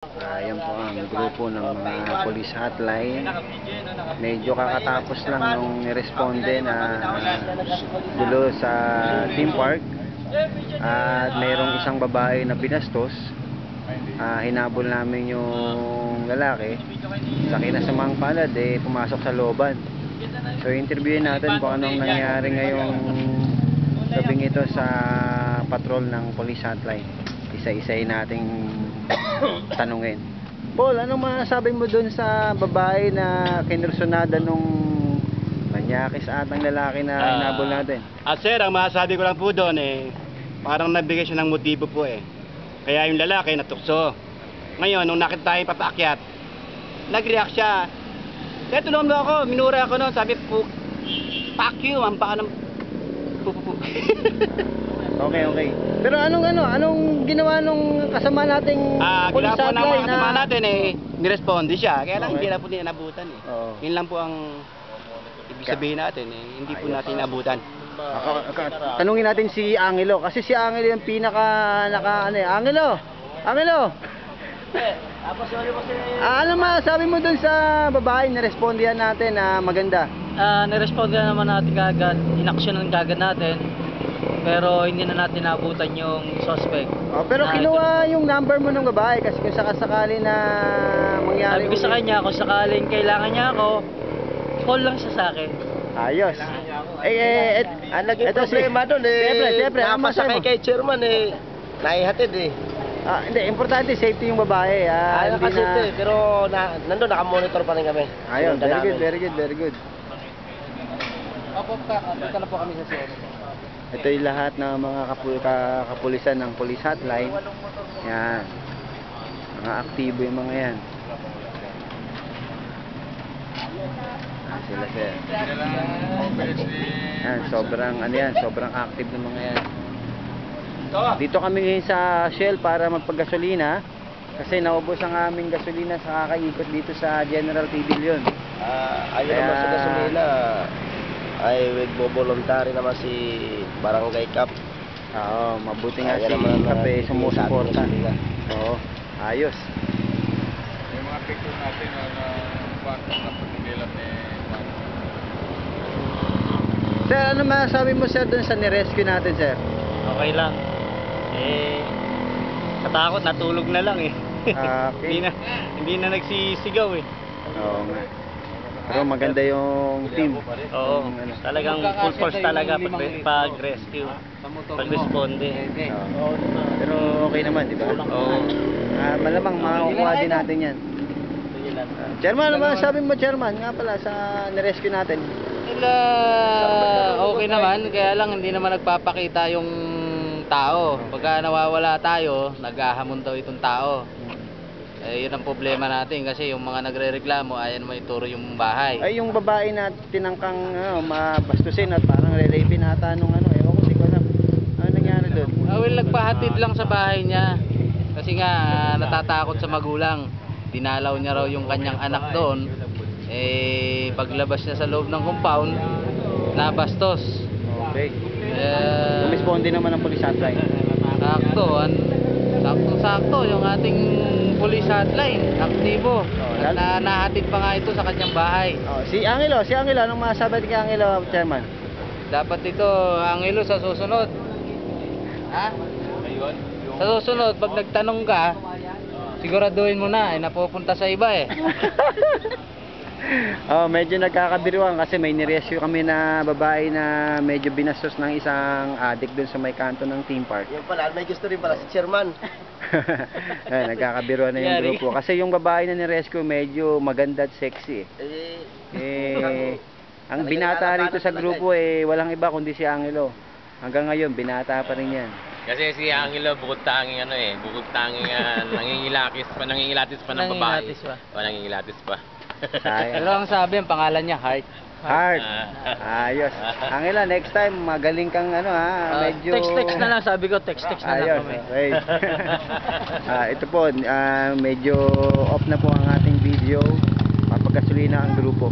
Ayan po ang grupo ng mga police hotline. Medyo kakatapos lang nung niresponde na gulo sa theme park. At mayroong isang babae na binastos. Hinabol namin yung lalaki. Sa kinasamang palad, pumasok sa looban. So interviewin natin kung anong nangyari ngayong gabing ito sa patrol ng police hotline. Isa-isahin nating tanungin. Paul, anong masasabi mo dun sa babae na kinursunada nung manyakis at ang lalaki na hinabol natin? Sir, ang masasabi ko lang po doon parang nabigay siya ng motibo po Kaya yung lalaki natukso. Ngayon, nung nakita tayo papaakyat, nag-react siya. Kaya tulungan mo ako, minura ako noon, sabi po, fuck you, mampa ka ng pupupu. Okay. Pero anong ginawa nung kasama nating police hotline na? Ginawa po ng kasama natin niresponde siya. Kaya lang hindi na po ninabutan Yun lang po ang ibig sabihin natin hindi po natin inabutan. Tanungin natin si Angelo kasi si Angelo yung pinaka Angelo. Ano masabi mo dun sa babae na respondihan natin na maganda? Nirespondihan naman natin kagad, inaksyonan kagad natin. Pero hindi na natin naabutan yung suspect. Pero kinuha yung number mo ng babae kasi kung sakasakali na mangyari. Sabi ko sa kanya, kung sakaling kailangan niya ako, call lang siya sa akin. Ayos. Ito problema doon Siyempre, napasakay kay chairman naihatid hindi, importante safety yung babae. Nakasafety, pero nandun nakamonitor pa rin kami. Ayun, very good. Dito na po kami sa CN. Ito yung lahat ng mga kapulisan ng police hotline. Yan. Mga aktibo yung mga yan. Sila sir. Yan, sobrang active ng mga yan. Dito kami ngayon sa Shell para magpagasolina kasi naubos ang aming gasolina sa kakaikot dito sa General Pavilion. Ayun naman sa gasolina ay voluntary naman si Barangay Cap. Oo, mabuti nga si Kape sumusuporta. Oo, ayos. Yung mga picture natin na pagnilat Sir, ano masasabi mo sir dun sa nirescue natin sir? Okay lang. Katakot, natulog na lang Okay. Hindi na nagsisigaw Oo nga. Pero maganda yung team. Oo, talagang full force talaga pag-rescue, pag-responde. Pero okay naman, di ba? Oo. Malamang makukuha din natin yan. Chairman, ano masasabi mo Chairman? Nga pala sa nirescue natin. Okay naman, kaya lang hindi naman nagpapakita yung tao. Pagka nawawala tayo, naghahamon daw itong tao. Yun ang problema natin kasi yung mga nagrereklamo ayaw naman ituro yung bahay. Ay, yung babae na tinangkang mabastusin at parang re-rapin ata nung ewan ko, di ko alam. Ano nangyari doon? Nagpahatid lang sa bahay niya. Kasi nga, natatakot sa magulang. Dinalaw niya raw yung kanyang anak doon. Paglabas niya sa loob ng compound, nabastos. Okay. Umisponde naman ang police hotline. Sakto yung ating police hotline, aktibo. At nahatid pa nga ito sa kanyang bahay. Si Angelo, anong masasabi kay Angelo, Chairman? Dapat ito, Angelo, sa susunod. Sa susunod, pag nagtanong ka, siguraduhin mo na, napupunta sa iba Medyo nagkakabiruan kasi may nirescue kami na babae na medyo binastos ng isang addict doon sa may kanto ng theme park. Yung pala, may gusto rin pala si chairman. Nagkakabiruan na yung grupo kasi yung babae na nirescue medyo maganda at sexy ang binata rito sa grupo walang iba kundi si Angelo. Hanggang ngayon binata pa rin yan. Kasi si Angelo bukod tanging nangingilatis pa ng babae. Nangingilatis pa. Pero ang sabi, ang pangalan niya, Heart. Ayos. Angela, next time magaling kang medyo text na lang, sabi ko text na lang kami. Wait. Ito po, medyo off na po ang ating video. Mapagasolina ang grupo.